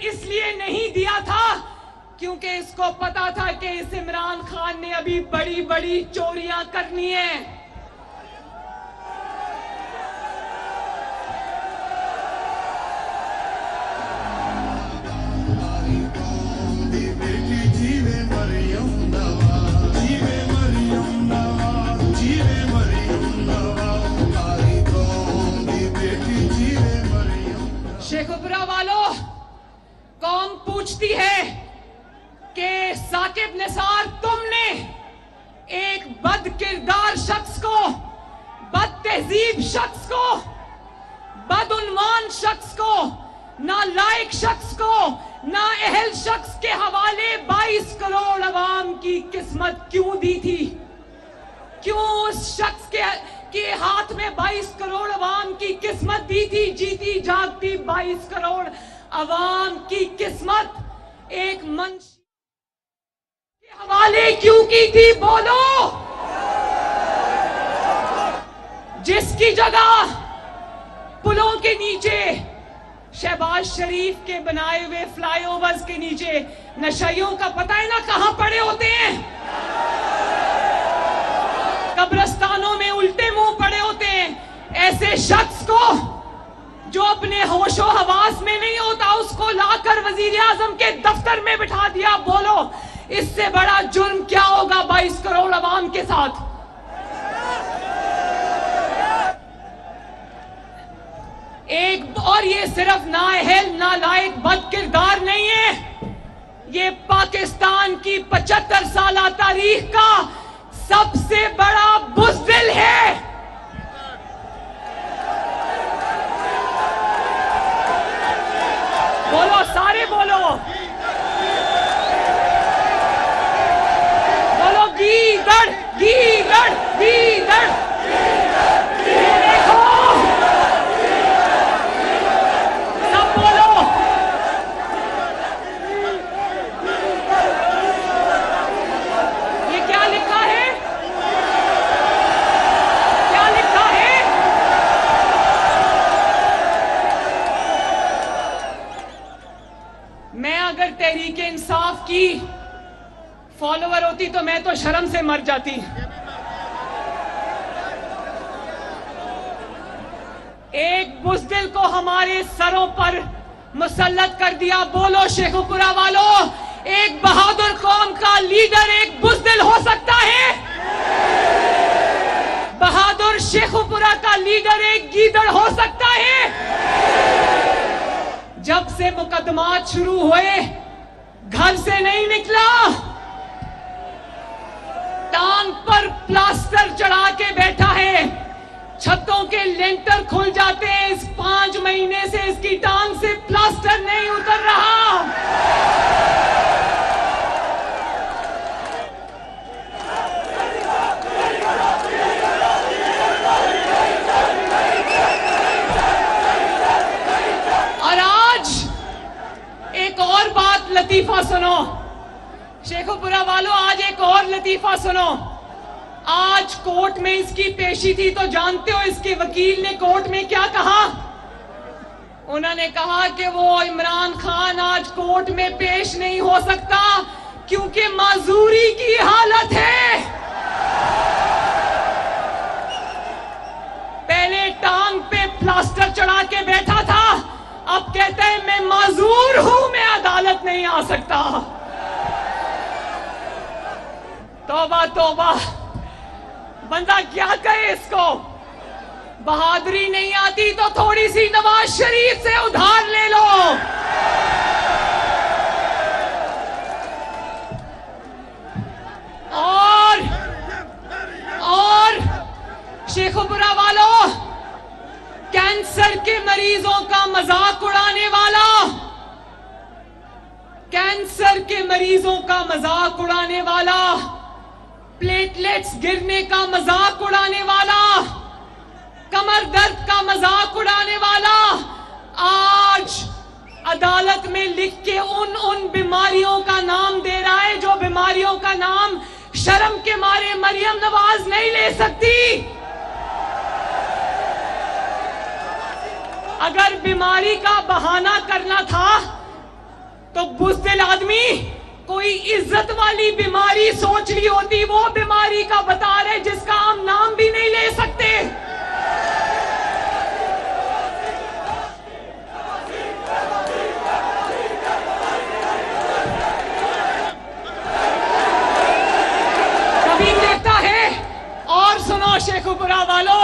اس لیے نہیں دیا تھا کیونکہ اس کو پتا تھا کہ اس عمران خان نے ابھی بڑی بڑی چوریاں کرنی ہیں. شیخوپورہ والوں، قوم پوچھتی ہے کہ ثاقب نثار تم نے ایک بد کردار شخص کو، بد تہذیب شخص کو، بدعنوان شخص کو، نالائق شخص کو، نااہل شخص کے حوالے 22 کروڑ عوام کی قسمت کیوں دی تھی؟ کیوں اس شخص کے ہاتھ میں 22 کروڑ عوام کی قسمت دی تھی؟ جیتی جاگتی 22 کروڑ عوام کی قسمت ایک منش کے حوالے کیوں کی تھی؟ بولو. جس کی جگہ پلوں کے نیچے، شہباز شریف کے بنائے ہوئے فلائی اوورز کے نیچے نشائیوں کا پتہ ہے نا کہاں پڑے ہوتے ہیں؟ قبرستانوں میں الٹے منہ پڑے ہوتے ہیں. ایسے شخص کو جو اپنے ہوش و حواس میں نہیں ہوتا، اس کو لا کر وزیر اعظم کے دفتر میں بٹھا دیا. بولو اس سے بڑا جرم کیا ہوگا 22 کروڑ عوام کے ساتھ؟ اور یہ صرف نااہل، نالائق، بد کردار نہیں ہے، یہ پاکستان کی 75 سالہ تاریخ کا سب سے بڑا بزدل ہے. بولو سارے، بولو بولو گیدڑ گیدڑ گیدڑ. دیکھو سب بولو. یہ کیا لکھا ہے؟ کیا لکھا ہے؟ میں اگر تحریک انصاف کی فالوور ہوتی تو میں تو شرم سے مر جاتی. ایک بزدل کو ہمارے سروں پر مسلط کر دیا. بولو شیخوپورہ والوں، ایک بہادر قوم کا لیڈر ایک بزدل ہو سکتا ہے؟ بہادر شیخوپورہ کا لیڈر ایک گیدڑ ہو سکتا ہے؟ جب سے مقدمات شروع ہوئے گھر سے نہیں نکلا، ٹانگ پر پلاسٹر چڑھا کے بیٹھا ہے. چھتوں کے لینٹر کھل جاتے ہیں، اس 5 مہینے سے اس کی ٹانگ سے پلاسٹر نہیں اتر رہا. اور آج ایک اور بات، لطیفہ سنو شیخوپورہ والوں، آج ایک اور لطیفہ سنو. آج کورٹ میں اس کی پیشی تھی تو جانتے ہو اس کے وکیل نے کورٹ میں کیا کہا؟ انہوں نے کہا کہ وہ عمران خان آج کورٹ میں پیش نہیں ہو سکتا کیونکہ معذوری کی حالت ہے. پہلے ٹانگ پہ پلاسٹر چڑھا کے بیٹھا تھا، اب کہتا ہے میں معذور ہوں، میں عدالت نہیں آ سکتا. توبہ توبہ، بندہ کیا کہے اس کو؟ بہادری نہیں آتی تو تھوڑی سی نواز شریف سے ادھار لے لو. اور شیخوپورہ والوں، کینسر کے مریضوں کا مذاق اڑانے والا، کینسر کے مریضوں کا مذاق اڑانے والا، پلیٹلیٹس گرنے کا مذاق اڑانے والا، کمر درد کا مذاق اڑانے والا، آج عدالت میں لکھ کے ان بیماریوں کا نام دے رہا ہے جو بیماریوں کا نام شرم کے مارے مریم نواز نہیں لے سکتی. اگر بیماری کا بہانہ کرنا تھا عاقل آدمی کوئی عزت والی بیماری سوچ لی ہوتی، وہ بیماری کا بتا رہے جس کا ہم نام بھی نہیں لے سکتے. کبھی کہتا ہے، اور سنو شیخو پورا والو،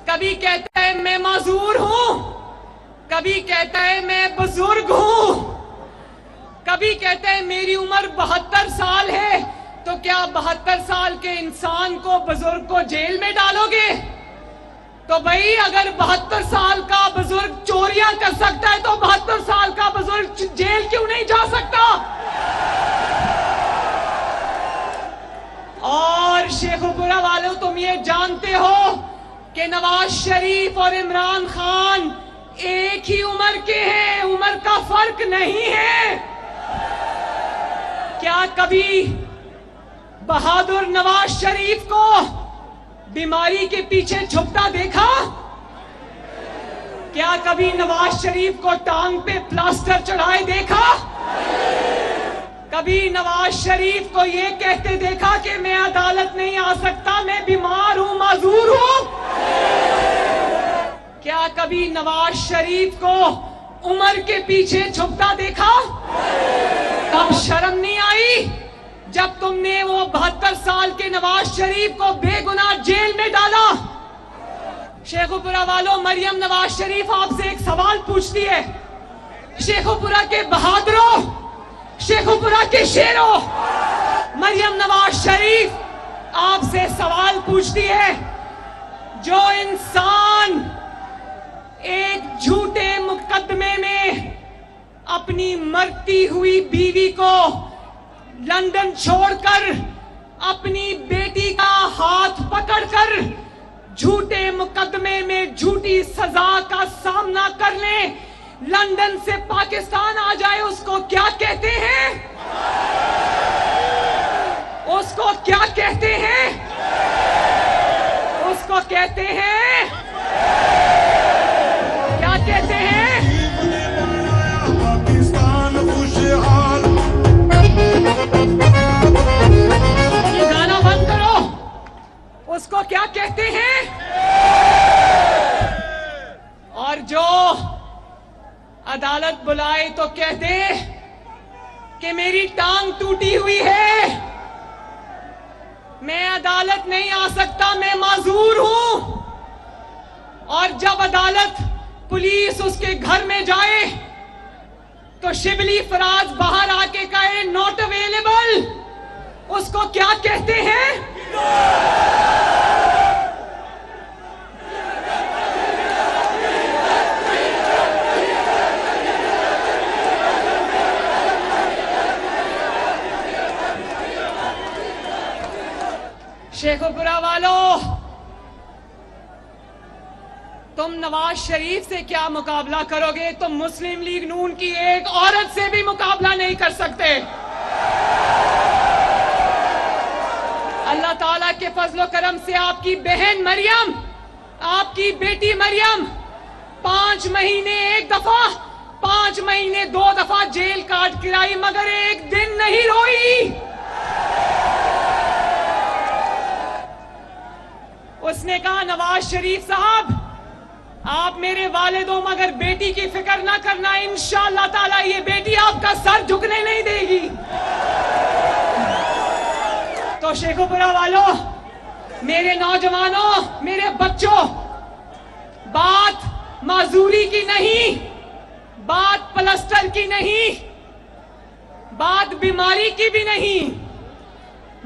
کبھی کہتا ہے میں معذور ہوں، کبھی کہتا ہے میں بزرگ ہوں، کبھی کہتا ہے میری عمر 72 سال ہے. تو کیا 72 سال کے انسان کو، بزرگ کو جیل میں ڈالو گے؟ تو بھائی اگر 72 سال کا بزرگ چوریاں کر سکتا ہے تو 72 سال کا بزرگ جیل کیوں نہیں جا سکتا؟ اور شیخو پورا والو، تم یہ جانتے ہو کہ نواز شریف اور عمران خان ایک ہی عمر کے ہیں، عمر کا فرق نہیں ہے. کیا کبھی بہادر نواز شریف کو بیماری کے پیچھے چھپتا دیکھا؟ کیا کبھی نواز شریف کو ٹانگ پہ پلاسٹر چڑھائے دیکھا؟ کبھی نواز شریف کو یہ کہتے دیکھا کہ میں عدالت نہیں آ سکتا، میں بیمار ہوں، معذور ہوں؟ کیا کبھی نواز شریف کو عمر کے پیچھے چھپتا دیکھا؟ تب شرم نہیں آئی جب تم نے وہ 72 سال کے نواز شریف کو بے گناہ جیل میں ڈالا؟ شیخو پورا والو، مریم نواز شریف آپ سے ایک سوال پوچھتی ہے. شیخو پورا کے بہادروں، شیخو پورا کے شیروں، مریم نواز شریف آپ سے سوال پوچھتی ہے، جو انسان ایک جھوٹے مقدمے میں اپنی مرتی ہوئی بیوی کو لندن چھوڑ کر، اپنی بیٹی کا ہاتھ پکڑ کر جھوٹے مقدمے میں جھوٹی سزا کا سامنا کر لیں، لندن سے پاکستان آ جائے، اس کو کیا کہتے ہیں؟ اس کو کیا کہتے ہیں؟ اس کو کہتے ہیں، کیا کہتے ہیں؟ یہ گانا بند کرو. اس کو کیا کہتے ہیں؟ اور جو عدالت بلائے تو کہہ دے کہ میری ٹانگ ٹوٹی ہوئی ہے، میں عدالت نہیں آ سکتا، میں معذور ہوں. اور جب عدالت، پولیس اس کے گھر میں جائے تو شبلی فراز باہر آ کے کہے ناٹ اویلیبل، اس کو کیا کہتے ہیں؟ شیخو پورا والو، تم نواز شریف سے کیا مقابلہ کرو گے؟ تم مسلم لیگ نون کی ایک عورت سے بھی مقابلہ نہیں کر سکتے. اللہ تعالیٰ کے فضل و کرم سے آپ کی بہن مریم، آپ کی بیٹی مریم 5 مہینے ایک دفعہ، 5 مہینے 2 دفعہ جیل کاٹ کر آئی، مگر ایک دن نہیں روئی. اس نے کہا نواز شریف صاحب، آپ میرے والد ہو مگر بیٹی کی فکر نہ کرنا، انشاءاللہ تعالیٰ یہ بیٹی آپ کا سر جھکنے نہیں دے گی. تو شیخو پورا والو، میرے نوجوانوں، میرے بچوں، بات معذوری کی نہیں، بات پلسٹر کی نہیں، بات بیماری کی بھی نہیں،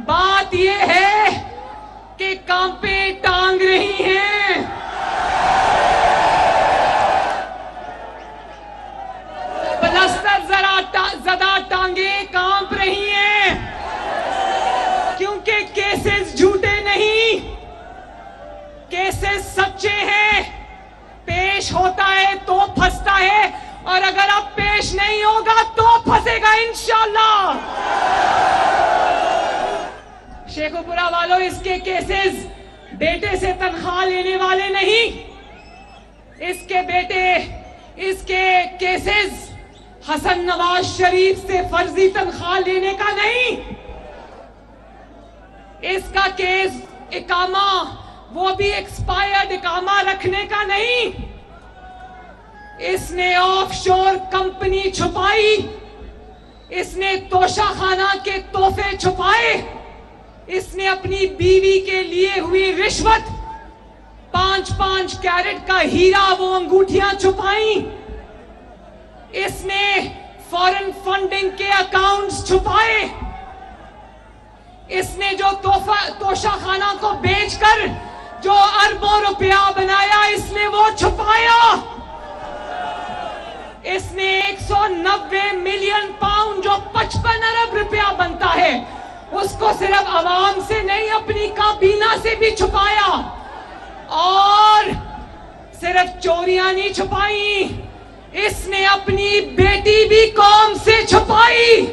بات یہ ہے کہ کانپے ٹانگ رہی ہیں. پلسٹر زدہ ٹانگیں کانپ رہی ہیں، کیونکہ کیسز جھوٹے نہیں، کیسز سچے ہیں. پیش ہوتا ہے تو پھنستا ہے، اور اگر اب پیش نہیں ہوگا تو پھنسے گا انشاءاللہ. شیخو پورا والو، اس کے کیسز بیٹے سے تنخواہ لینے والے نہیں، اس کے بیٹے، اس کے کیسز حسن نواز شریف سے فرضی تنخواہ لینے کا نہیں، اس کا کیس اقامہ وہ بھی ایکسپائرڈ اقامہ رکھنے کا نہیں، اس نے آف شور کمپنی چھپائی، اس نے توشہ خانہ کے تحفے چھپائے، اس نے اپنی بیوی کے لیے ہوئی رشوت 5 کیرٹ کا ہیرا وہ انگوٹھیاں چھپائیں، اس نے فورن فنڈنگ کے اکاؤنٹس چھپائے، اس نے جو توشہ خانہ کو بیچ کر جو اربوں روپیہ بنایا اس نے وہ چھپایا، اس نے 190 ملین پاؤنڈ جو 55 ارب روپیہ بنتا ہے اس کو صرف عوام سے نہیں اپنی کابینہ سے بھی چھپایا، اور صرف چوریاں نہیں چھپائی، اس نے اپنی بیٹی بھی قوم سے چھپائی۔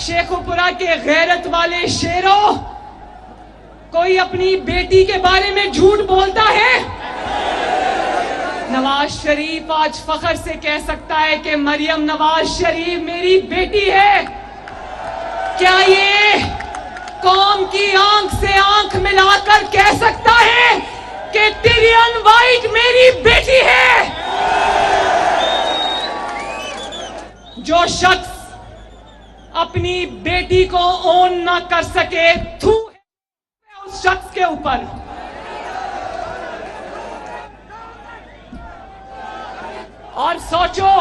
شیخوپورہ کے غیرت والے شیروں، کوئی اپنی بیٹی کے بارے میں جھوٹ بولتا ہے؟ نواز شریف آج فخر سے کہہ سکتا ہے کہ مریم نواز شریف میری بیٹی ہے۔ کیا یہ قوم کی آنکھ سے آنکھ ملا کر کہہ سکتا ہے کہ ٹیرین وائٹ میری بیٹی ہے؟ جو شخص اپنی بیٹی کو اون نہ کر سکے تھو ہے اس شخص کے اوپر۔ اور سوچو